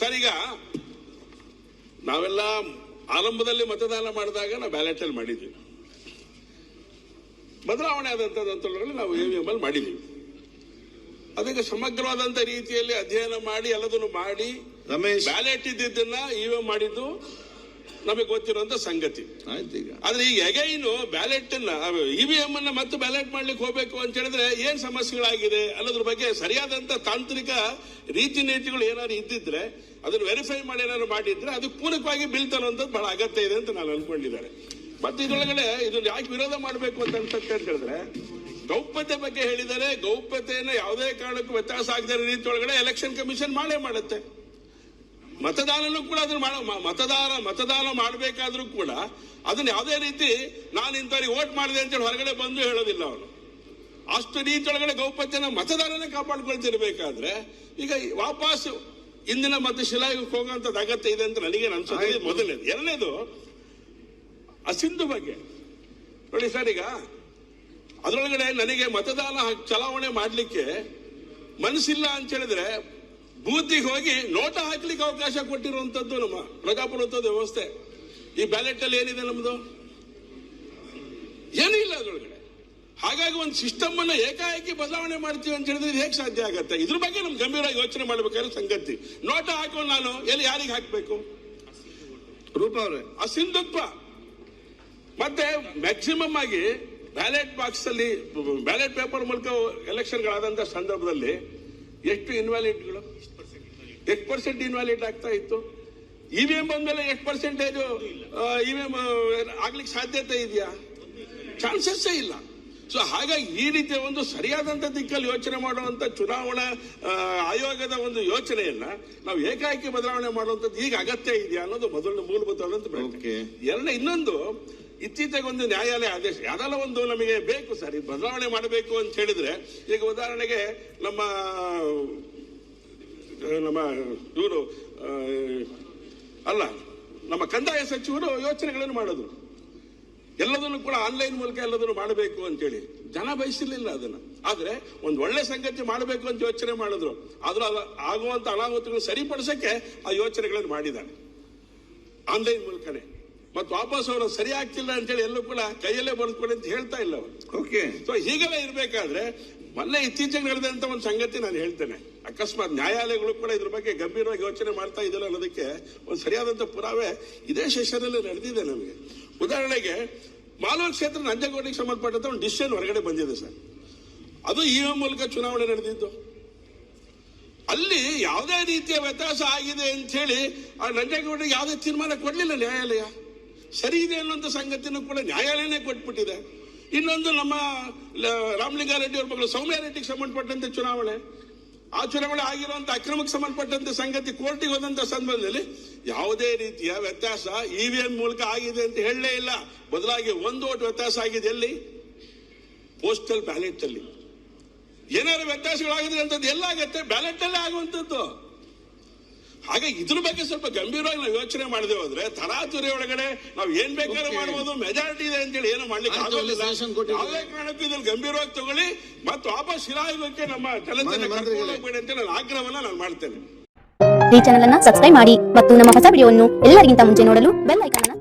Sir, ಈಗ ನಾವೆಲ್ಲ ಆರಂಭದಲ್ಲಿ ಮತದಾನ ಮಾಡಿದಾಗ ನಾವು ಬ್ಯಾಲೆಟ್ ಅಲ್ಲಿ ಮಾಡಿದ್ವಿ. ಬದಲಾವಣೆ ಆದಂತದ್ರಲ್ಲಿ ನಾವು EVM ಅಲ್ಲಿ ಮಾಡಿದ್ವಿ. ಅದಕ್ಕೆ ಸಮಗ್ರವಾದಂತ ರೀತಿಯಲ್ಲಿ ಅಧ್ಯಯನ ಮಾಡಿ ಎಲ್ಲದನ್ನು ಮಾಡಿ ರಮೇಶ್, ಬ್ಯಾಲೆಟ್ ಇದ್ದಿದ್ದನ್ನ EVM ಮಾಡಿದ್ದು ನಮಗೆ ಗೊತ್ತಿರುವಂತ ಸಂಗತಿ. ಆದ್ರೆ ಈಗ ಎಗೈನು ಬ್ಯಾಲೆಟ್ EVM ಅನ್ನ ಮತ್ತೆ ಬ್ಯಾಲೆಟ್ ಮಾಡ್ಲಿಕ್ಕೆ ಹೋಗ್ಬೇಕು ಅಂತ ಹೇಳಿದ್ರೆ ಏನ್ ಸಮಸ್ಯೆಗಳಾಗಿದೆ ಅನ್ನೋದ್ರ ಬಗ್ಗೆ ಸರಿಯಾದಂತ ತಾಂತ್ರಿಕ ರೀತಿ ನೀತಿಗಳು ಏನಾದ್ರು ಇದ್ದಿದ್ರೆ ಅದನ್ನು ವೆರಿಫೈ ಮಾಡಿ ಏನಾದ್ರು ಮಾಡಿದ್ರೆ ಅದಕ್ಕೆ ಪೂರಕವಾಗಿ ಬಿಲ್ ತರುವಂತದ್ದು ಬಹಳ ಅಗತ್ಯ ಇದೆ ಅಂತ ನಾನು ಅನ್ಕೊಂಡಿದ್ದಾರೆ. ಮತ್ತೆ ಇದರೊಳಗಡೆ ಇದನ್ನ ಯಾಕೆ ವಿರೋಧ ಮಾಡಬೇಕು ಅಂತ ಹೇಳಿದ್ರೆ ಗೌಪ್ಯತೆ ಬಗ್ಗೆ ಹೇಳಿದರೆ ಗೌಪ್ಯತೆಯನ್ನು ಯಾವುದೇ ಕಾರಣಕ್ಕೂ ವ್ಯತ್ಯಾಸ ಆಗದ ರೀತಿ ಒಳಗಡೆ ಎಲೆಕ್ಷನ್ ಕಮಿಷನ್ ಮಾಡೇ ಮಾಡುತ್ತೆ. ಮತದಾನನೂ ಕೂಡ ಅದನ್ನ ಮತದಾನ ಮಾಡಬೇಕಾದ್ರೂ ಕೂಡ ಅದನ್ನ ಯಾವುದೇ ರೀತಿ ನಾನು ಇಂಥವ್ರಿಗೆ ವೋಟ್ ಮಾಡಿದೆ ಅಂತೇಳಿ ಹೊರಗಡೆ ಬಂದು ಹೇಳೋದಿಲ್ಲ ಅವನು. ಅಷ್ಟು ರೀತಿ ಒಳಗಡೆ ಗೌಪ್ಯತೆನ ಮತದಾರನೇ ಕಾಪಾಡ್ಕೊಳ್ತಿರ್ಬೇಕಾದ್ರೆ ಈಗ ವಾಪಸ್ ಇಂದಿನ ಮತ್ತೆ ಶಿಲಾಯುಗಕ್ಕೆ ಹೋಗುವಂತದ್ದು ಅಗತ್ಯ ಇದೆ ಅಂತ ನನಗೆ ಅನ್ಸುತ್ತೆ. ಮೊದಲನೇದು. ಎರಡನೇದು ಅಸಿಂಧು ಬಗ್ಗೆ ನೋಡಿ ಸರ್, ಈಗ ಅದರೊಳಗಡೆ ನನಗೆ ಮತದಾನ ಚಲಾವಣೆ ಮಾಡ್ಲಿಕ್ಕೆ ಮನಸ್ಸಿಲ್ಲ ಅಂತ ಹೇಳಿದ್ರೆ ಬೂತಿಗೆ ಹೋಗಿ ನೋಟ ಹಾಕ್ಲಿಕ್ಕೆ ಅವಕಾಶ ಕೊಟ್ಟಿರುವಂತದ್ದು ನಮ್ಮ ಪ್ರಜಾಪ್ರಭುತ್ವದ ವ್ಯವಸ್ಥೆ. ಈ ಬ್ಯಾಲೆಟ್ ಅಲ್ಲಿ ಏನಿದೆ ನಮ್ದು? ಏನೂ ಇಲ್ಲ ಅದರೊಳಗಡೆ. ಹಾಗಾಗಿ ಒಂದು ಸಿಸ್ಟಮ್ ಅನ್ನ ಏಕಾಏಕಿ ಬದಲಾವಣೆ ಮಾಡ್ತೀವಿ ಅಂತ ಹೇಳಿದ್ರೆ ಹೇಗೆ ಸಾಧ್ಯ ಆಗತ್ತೆ? ಇದ್ರ ಬಗ್ಗೆ ನಮ್ಗೆ ಗಂಭೀರವಾಗಿ ಯೋಚನೆ ಮಾಡ್ಬೇಕಾದ್ರೆ ಸಂಗತಿ. ನೋಟ ಹಾಕೊಂಡು ನಾನು ಎಲ್ಲಿ ಯಾರಿಗೆ ಹಾಕ್ಬೇಕು? ರೂಪ ಅವರೇ, ಅಸಿಂಧುತ್ವ. ಮತ್ತೆ ಮ್ಯಾಕ್ಸಿಮಮ್ ಆಗಿ ಬ್ಯಾಲೆಟ್ ಬಾಕ್ಸ್ ಅಲ್ಲಿ ಬ್ಯಾಲೆಟ್ ಪೇಪರ್ ಮೂಲಕ ಎಲೆಕ್ಷನ್ಗಳಾದಂತ ಸಂದರ್ಭದಲ್ಲಿ ಎಷ್ಟು ಇನ್ವ್ಯಾಲಿಡ್ಗಳು, ಎಷ್ಟು ಪರ್ಸೆಂಟ್ ಇನ್ವ್ಯಾಲಿಡ್ ಆಗ್ತಾ ಇತ್ತು? EVM ಬಂದ್ಮೇಲೆ ಎಷ್ಟು ಪರ್ಸೆಂಟೇಜ್ EVM ಆಗ್ಲಿಕ್ಕೆ ಸಾಧ್ಯತೆ ಇದೆಯಾ? ಚಾನ್ಸಸ್ಸೇ ಇಲ್ಲ. ಸೊ ಹಾಗಾಗಿ ಈ ರೀತಿಯ ಒಂದು ಸರಿಯಾದಂತ ದಿಕ್ಕಲ್ಲಿ ಯೋಚನೆ ಮಾಡುವಂತ ಚುನಾವಣಾ ಆಯೋಗದ ಒಂದು ಯೋಚನೆಯನ್ನ ನಾವು ಏಕಾಏಕಿ ಬದಲಾವಣೆ ಮಾಡುವಂತದ್ದು ಈಗ ಅಗತ್ಯ ಇದೆಯಾ ಅನ್ನೋದು ಮೊದಲನೇ ಮೂಲಭೂತವಾದಂತ ಪ್ರಶ್ನೆ. ಎರಡನೇ, ಇನ್ನೊಂದು ಇತ್ತೀಚೆಗೆ ಒಂದು ನ್ಯಾಯಾಲಯ ಆದೇಶ ಯಾವ್ದಲ್ಲ ಒಂದು ನಮಗೆ ಬೇಕು ಸರ್, ಈ ಬದಲಾವಣೆ ಮಾಡಬೇಕು ಅಂತ ಹೇಳಿದ್ರೆ, ಈಗ ಉದಾಹರಣೆಗೆ ನಮ್ಮ ಇವರು ಅಲ್ಲ ನಮ್ಮ ಕಂದಾಯ ಸಚಿವರು ಯೋಚನೆಗಳನ್ನು ಮಾಡೋದು ಎಲ್ಲದನ್ನು ಕೂಡ ಆನ್ಲೈನ್ ಮೂಲಕ ಎಲ್ಲದನ್ನು ಮಾಡಬೇಕು ಅಂತೇಳಿ. ಜನ ಬಯಸಿರ್ಲಿಲ್ಲ ಅದನ್ನ. ಆದ್ರೆ ಒಂದು ಒಳ್ಳೆ ಸಂಗತಿ ಮಾಡಬೇಕು ಅಂತ ಯೋಚನೆ ಮಾಡಿದ್ರು. ಆದ್ರೂ ಆಗುವಂತ ಅನಾಹುತಗಳು ಸರಿಪಡಿಸಕ್ಕೆ ಆ ಯೋಚನೆಗಳನ್ನು ಮಾಡಿದ್ದಾರೆ ಆನ್ಲೈನ್ ಮೂಲಕನೇ. ಮತ್ತು ವಾಪಸ್ ಅವರು ಸರಿ ಆಗ್ತಿಲ್ಲ ಅಂತೇಳಿ ಎಲ್ಲೂ ಕೂಡ ಕೈಯಲ್ಲೇ ಬರೆದುಕೊಡಿ ಅಂತ ಹೇಳ್ತಾ ಇಲ್ಲ ಅವರು. ಓಕೆ. ಸೊ ಹೀಗೆಲ್ಲ ಇರ್ಬೇಕಾದ್ರೆ ಮೊನ್ನೆ ಇತ್ತೀಚೆಗೆ ನಡೆದಂತ ಒಂದು ಸಂಗತಿ ನಾನು ಹೇಳ್ತೇನೆ. ಅಕಸ್ಮಾತ್ ನ್ಯಾಯಾಲಯಗಳು ಕೂಡ ಇದ್ರ ಬಗ್ಗೆ ಗಂಭೀರವಾಗಿ ಯೋಚನೆ ಮಾಡ್ತಾ ಇದ್ದಾರೆ ಅನ್ನೋದಕ್ಕೆ ಒಂದು ಸರಿಯಾದಂತ ಪುರಾವೆ ಇದೇ ಸೆಷನ್ ಅಲ್ಲಿ ನಡೆದಿದೆ ನಮಗೆ. ಉದಾಹರಣೆಗೆ ಮಾಲೂರು ಕ್ಷೇತ್ರ ನಂಜೇಗೌಡರಿಗೆ ಸಂಬಂಧಪಟ್ಟಂತ ಒಂದು ಡಿಸಿಷನ್ ಹೊರಗಡೆ ಬಂದಿದೆ ಸರ್. ಅದು EVM ಮೂಲಕ ಚುನಾವಣೆ ನಡೆದಿದ್ದು. ಅಲ್ಲಿ ಯಾವುದೇ ರೀತಿಯ ವ್ಯತ್ಯಾಸ ಆಗಿದೆ ಅಂತ ಹೇಳಿ ಆ ನಂಜೇಗೌಡರಿಗೆ ಯಾವುದೇ ತೀರ್ಮಾನ ಕೊಡ್ಲಿಲ್ಲ ನ್ಯಾಯಾಲಯ. ಸರಿ ಇದೆ ಅನ್ನುವಂಥ ಸಂಗತಿನೂ ಕೂಡ ನ್ಯಾಯಾಲಯನೇ ಕೊಟ್ಬಿಟ್ಟಿದೆ. ಇನ್ನೊಂದು ನಮ್ಮ ರಾಮಲಿಂಗಾರೆಡ್ಡಿ ಅವ್ರ ಮಗಳು ಸೌಮ್ಯ ರೆಡ್ಡಿಗೆ ಸಂಬಂಧಪಟ್ಟಂತೆ ಚುನಾವಣೆ, ಆ ಚುನಾವಣೆ ಆಗಿರುವಂತ ಅಕ್ರಮಕ್ಕೆ ಸಂಬಂಧಪಟ್ಟಂತೆ ಸಂಗತಿ ಕೋರ್ಟಿಗೆ ಹೋದಂತ ಸಂದರ್ಭದಲ್ಲಿ ಯಾವುದೇ ರೀತಿಯ ವ್ಯತ್ಯಾಸ EVM ಮೂಲಕ ಆಗಿದೆ ಅಂತ ಹೇಳಲೇ ಇಲ್ಲ. ಬದಲಾಗಿ ಒಂದು ಓಟ್ ವ್ಯತ್ಯಾಸ ಆಗಿದೆ ಎಲ್ಲಿ? ಪೋಸ್ಟಲ್ ಬ್ಯಾಲೆಟ್ ಅಲ್ಲಿ. ಏನಾದ್ರು ವ್ಯತ್ಯಾಸಗಳಾಗಿದ್ರೆ ಅಂತದ್ದು ಎಲ್ಲಾಗತ್ತೆ? ಬ್ಯಾಲೆಟ್ ಅಲ್ಲೇ ಆಗುವಂತದ್ದು. ಹಾಗಾಗಿ ಇದ್ರ ಬಗ್ಗೆ ಸ್ವಲ್ಪ ಗಂಭೀರವಾಗಿ ನಾವು ಯೋಚನೆ ಮಾಡದೆ ಹೋದ್ರೆ ತರಾತುರಿ ಒಳಗಡೆ ನಾವು ಏನ್ ಬೇಕಾದ್ರೂ ಮಾಡಬಹುದು, ಮೆಜಾರಿಟಿ ಇದೆ ಅಂತೇಳಿ ಏನು ಮಾಡ್ಲಿಕ್ಕೆ ಆಗೋದಿಲ್ಲ. ಯಾವುದೇ ಕಾರಣಕ್ಕೂ ಇದ್ರಲ್ಲಿ ಗಂಭೀರವಾಗಿ ತಗೊಳ್ಳಿ ಮತ್ತು ವಾಪಸ್ ಶಿಲಾಯುಗಕ್ಕೆ ನಮ್ಮ ಜನತೆಯನ್ನು ಕರ್ಕೊಂಡು ಹೋಗ್ಬೇಡಿ ಅಂತ ನಾನು ಆಗ್ರಹವನ್ನ ನಾನು ಮಾಡ್ತೇನೆ. ಈ ಚಾನೆಲ್ ಅನ್ನ ಸಬ್ಸ್ಕ್ರೈಬ್ ಮಾಡಿ ಮತ್ತು ನಮ್ಮ ಹೊಸ ವಿಡಿಯೋವನ್ನು ಎಲ್ಲರಿಗಿಂತ ಮುಂಚೆ ನೋಡಲು ಬೆಲ್ ಐಕಾನ್